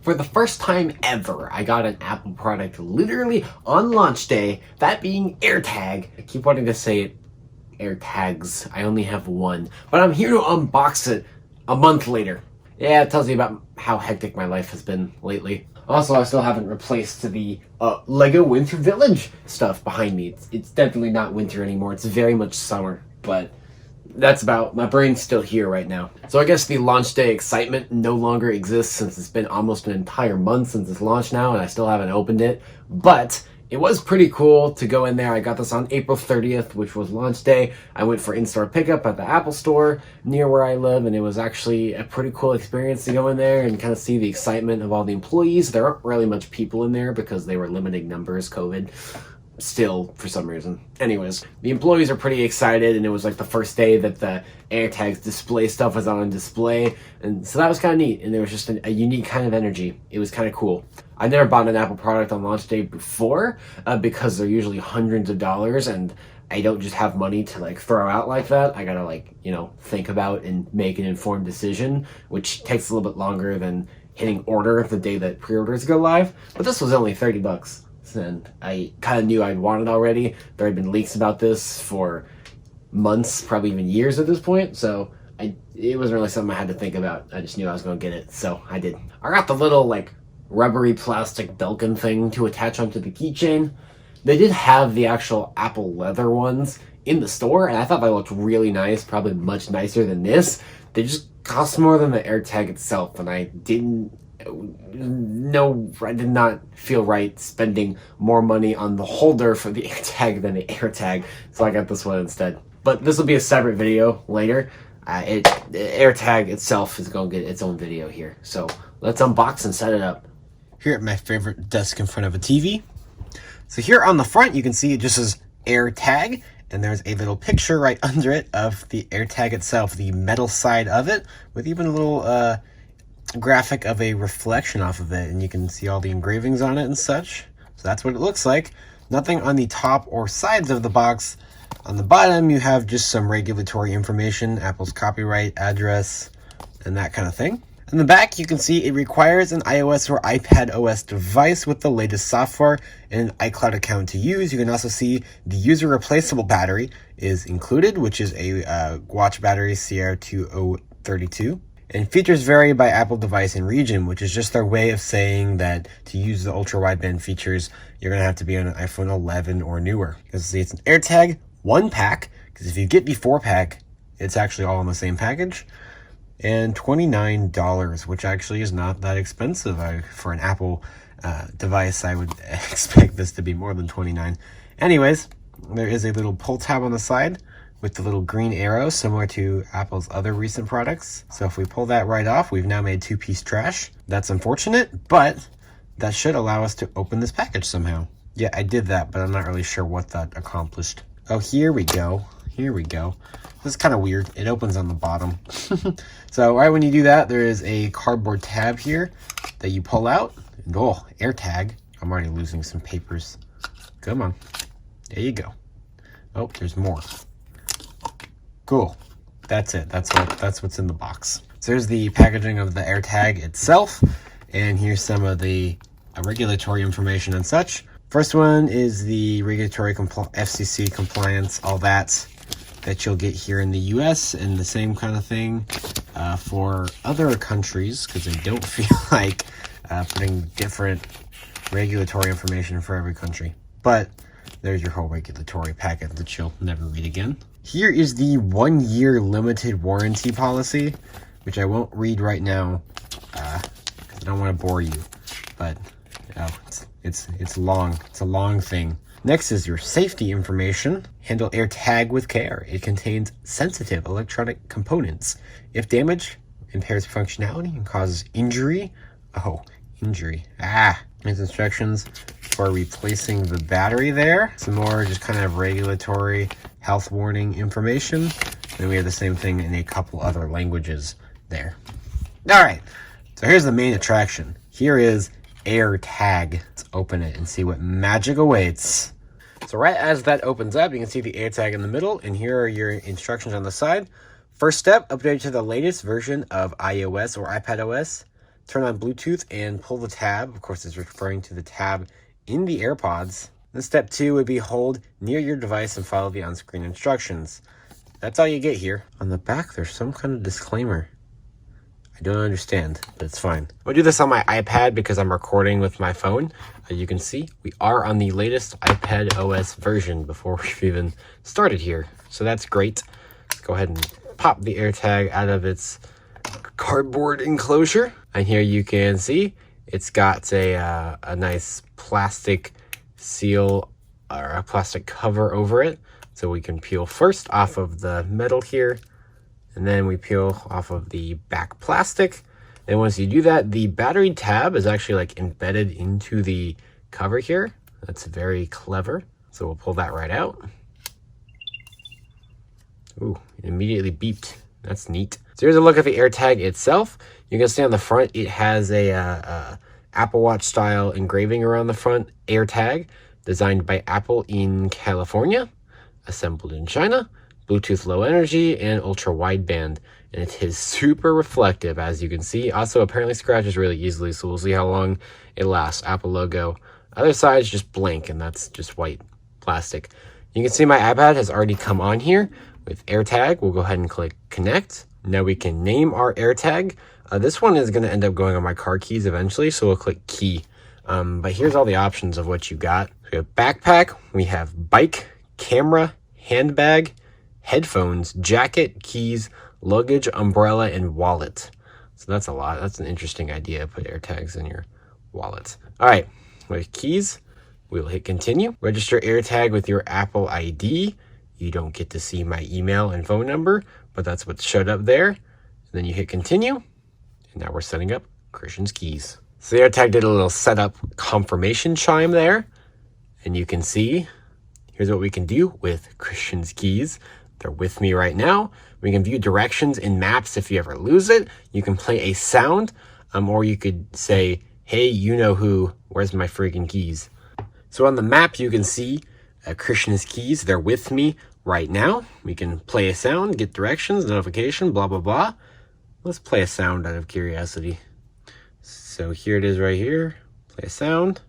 For the first time ever, I got an Apple product literally on launch day, that being AirTag. I keep wanting to say it AirTags. I only have one, but I'm here to unbox it a month later. Yeah, it tells you about how hectic my life has been lately. Also, I still haven't replaced the Lego Winter Village stuff behind me. It's definitely not winter anymore. It's very much summer, but that's about, my brain's still here right now. So I guess the launch day excitement no longer exists since it's been almost an entire month since it's launched now and I still haven't opened it. But it was pretty cool to go in there. I got this on April 30th, which was launch day. I went for in-store pickup at the Apple store near where I live, and it was actually a pretty cool experience to go in there and kind of see the excitement of all the employees. There aren't really much people in there because they were limiting numbers, COVID. Still, for some reason. Anyways, the employees are pretty excited, and it was like the first day that the AirTags display stuff was on display, and so that was kind of neat, and there was just a unique kind of energy. It was kind of cool. I never bought an Apple product on launch day before because they're usually hundreds of dollars, and I don't just have money to like throw out like that. I gotta like, you know, think about and make an informed decision, which takes a little bit longer than hitting order the day that pre-orders go live. But this was only 30 bucks. And I kind of knew I'd want it already. There had been leaks about this for months, probably even years at this point, so it wasn't really something I had to think about. I just knew I was going to get it, so I did. I got the little like rubbery plastic Belkin thing to attach onto the keychain. They did have the actual Apple leather ones in the store, and I thought they looked really nice, probably much nicer than this. They just cost more than the AirTag itself, and I did not feel right spending more money on the holder for the AirTag than the AirTag, so I got this one instead. But this will be a separate video later. The AirTag itself is going to get its own video here. So let's unbox and set it up. Here at my favorite desk in front of a TV. So here on the front, you can see it just says AirTag, and there's a little picture right under it of the AirTag itself, the metal side of it, with even a little graphic of a reflection off of it, and you can see all the engravings on it and such. So that's what it looks like. Nothing on the top or sides of the box. On the bottom you have just some regulatory information, Apple's copyright, address, and that kind of thing. In the back you can see it requires an iOS or iPad OS device with the latest software and an iCloud account to use. You can also see the user replaceable battery is included, which is a watch battery CR2032. And features vary by Apple device and region, which is just their way of saying that to use the ultra-wideband features, you're going to have to be on an iPhone 11 or newer. Because see, it's an AirTag 1-pack, because if you get the 4-pack, it's actually all in the same package. And $29, which actually is not that expensive. For an Apple device, I would expect this to be more than $29. Anyways, there is a little pull tab on the side with the little green arrow, similar to Apple's other recent products. So if we pull that right off, we've now made two-piece trash. That's unfortunate, but that should allow us to open this package somehow. Yeah, I did that, but I'm not really sure what that accomplished. Oh, here we go. Here we go. This is kind of weird. It opens on the bottom. So right when you do that, there is a cardboard tab here that you pull out. And oh, AirTag. I'm already losing some papers. Come on. There you go. Oh, there's more. Cool. That's it. That's what's in the box. So here's the packaging of the AirTag itself, and here's some of the regulatory information and such. First one is the regulatory FCC compliance, all that you'll get here in the US, and the same kind of thing for other countries, because I don't feel like putting different regulatory information for every country. But there's your whole regulatory packet that you'll never read again. Here is the 1-year limited warranty policy, which I won't read right now because I don't want to bore you. But it's long. It's a long thing. Next is your safety information. Handle AirTag with care. It contains sensitive electronic components. If damaged, impairs functionality and causes injury. Oh, injury. There's instructions for replacing the battery there. Some more just kind of regulatory health warning information. Then we have the same thing in a couple other languages there. All right, so here's the main attraction. Here is AirTag. Let's open it and see what magic awaits. So right as that opens up, you can see the AirTag in the middle, and here are your instructions on the side. First step, upgrade to the latest version of iOS or iPadOS. turn on Bluetooth and pull the tab. Of course, it's referring to the tab in the AirPods. Then step 2 would be hold near your device and follow the on-screen instructions. That's all you get here. On the back, there's some kind of disclaimer. I don't understand, but it's fine. I'm gonna do this on my iPad because I'm recording with my phone. As you can see, we are on the latest iPad OS version before we've even started here. So that's great. Let's go ahead and pop the AirTag out of its cardboard enclosure. And here you can see it's got a nice plastic seal or a plastic cover over it. So we can peel first off of the metal here, and then we peel off of the back plastic. And once you do that, the battery tab is actually like embedded into the cover here. That's very clever. So we'll pull that right out. Ooh, it immediately beeped. That's neat. So here's a look at the AirTag itself. You can see on the front, it has a Apple Watch style engraving around the front. AirTag, designed by Apple in California, assembled in China, Bluetooth low energy, and ultra wideband. And it is super reflective, as you can see. Also, apparently scratches really easily, so we'll see how long it lasts. Apple logo. Other side's just blank, and that's just white plastic. You can see my iPad has already come on here with AirTag. We'll go ahead and click connect. Now we can name our AirTag. This one is going to end up going on my car keys eventually, so we'll click key. But here's all the options of what you got. We have backpack, we have bike, camera, handbag, headphones, jacket, keys, luggage, umbrella, and wallet. So that's a lot. That's an interesting idea. Put AirTags in your wallet. All right, with keys, we'll hit continue. Register AirTag with your Apple ID. You don't get to see my email and phone number, but that's what showed up there. And then you hit continue, and now we're setting up Christian's keys. So the AirTag did a little setup confirmation chime there, and you can see, here's what we can do with Christian's keys. They're with me right now. We can view directions in maps if you ever lose it. You can play a sound, or you could say, hey, you know who, where's my freaking keys? So on the map, you can see Christian's keys. They're with me right now. We can play a sound, get directions, notification, blah, blah, blah. Let's play a sound out of curiosity. So here it is right here. Play a sound.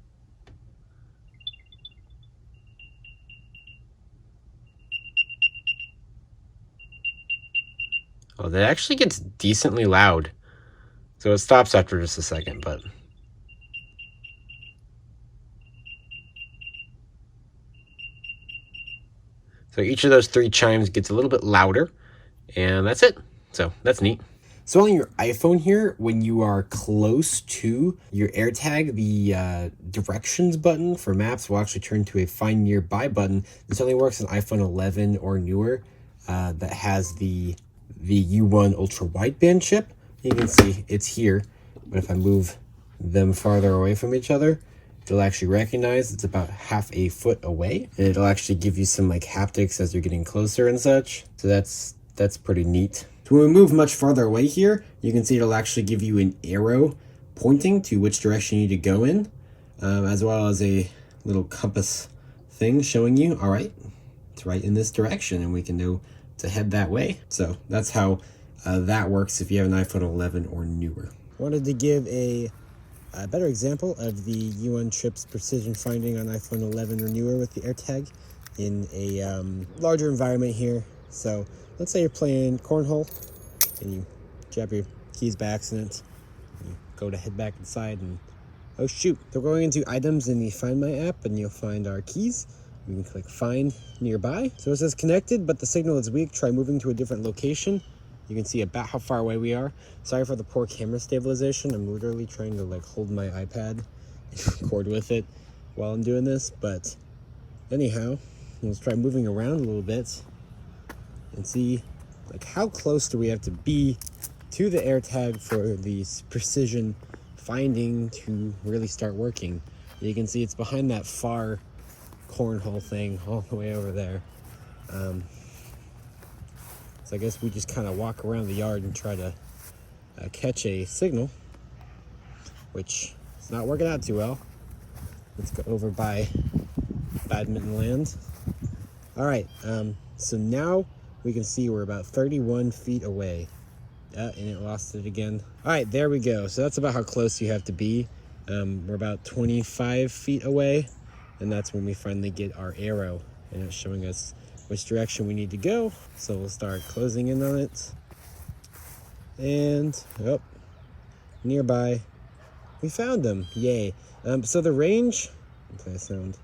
Oh, that actually gets decently loud. So it stops after just a second, but... So each of those 3 chimes gets a little bit louder, and that's it. So that's neat. So on your iPhone here, when you are close to your AirTag, the directions button for maps will actually turn to a Find Nearby button. This only works on iPhone 11 or newer that has the U1 ultra wideband chip. You can see it's here, but if I move them farther away from each other, it'll actually recognize it's about half a foot away, and it'll actually give you some like haptics as you're getting closer and such. So that's pretty neat. So when we move much farther away here, you can see it'll actually give you an arrow pointing to which direction you need to go in, as well as a little compass thing showing you, all right, it's right in this direction, and we can know to head that way. So that's how that works if you have an iPhone 11 or newer. Wanted to give a better example of the U1 chip's precision finding on iPhone 11 or newer with the AirTag in a larger environment here. So let's say you're playing cornhole and you jab your keys by accident. You go to head back inside and oh shoot, they're going into items in the Find My app, and you'll find our keys. We can click Find Nearby. So it says connected, but the signal is weak. Try moving to a different location. You can see about how far away we are. Sorry for the poor camera stabilization. I'm literally trying to like hold my iPad and record with it while I'm doing this. But anyhow, let's try moving around a little bit and see like how close do we have to be to the AirTag for the precision finding to really start working. You can see it's behind that far cornhole thing all the way over there. So I guess we just kind of walk around the yard and try to catch a signal, which is not working out too well. Let's go over by badminton land. All right, so now we can see we're about 31 feet away. And it lost it again. All right, there we go. So that's about how close you have to be. We're about 25 feet away, and that's when we finally get our arrow, and it's showing us which direction we need to go. So we'll start closing in on it. And, oh, nearby. We found them, yay. So the range, okay, sound.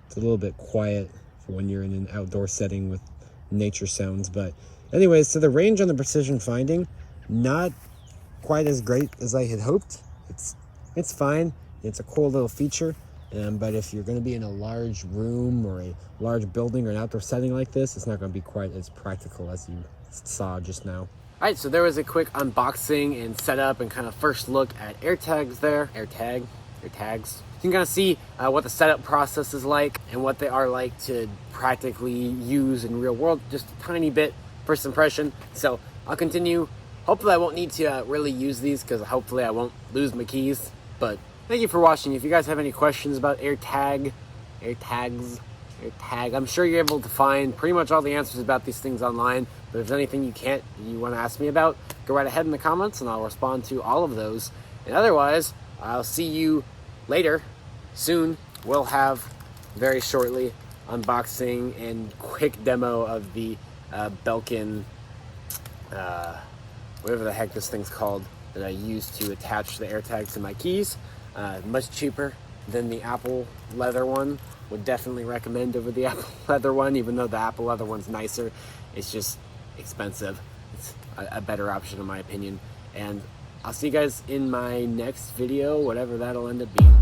It's a little bit quiet for when you're in an outdoor setting with nature sounds, but anyways, so the range on the precision finding, not quite as great as I had hoped. It's fine. It's a cool little feature, but if you're going to be in a large room or a large building or an outdoor setting like this, it's not going to be quite as practical as you saw just now. All right, so there was a quick unboxing and setup and kind of first look at AirTags there. AirTags. You can kind of see what the setup process is like and what they are like to practically use in real world. Just a tiny bit first impression. So I'll continue. Hopefully I won't need to really use these because hopefully I won't lose my keys. But thank you for watching. If you guys have any questions about AirTag, I'm sure you're able to find pretty much all the answers about these things online. But if there's anything you want to ask me about, go right ahead in the comments and I'll respond to all of those. And otherwise, I'll see you later, soon. We'll have very shortly unboxing and quick demo of the Belkin, whatever the heck this thing's called, that I use to attach the AirTag to my keys. Much cheaper than the Apple leather one. Would definitely recommend over the Apple leather one, even though the Apple leather one's nicer. It's just expensive. It's a better option in my opinion. And I'll see you guys in my next video, whatever that'll end up being.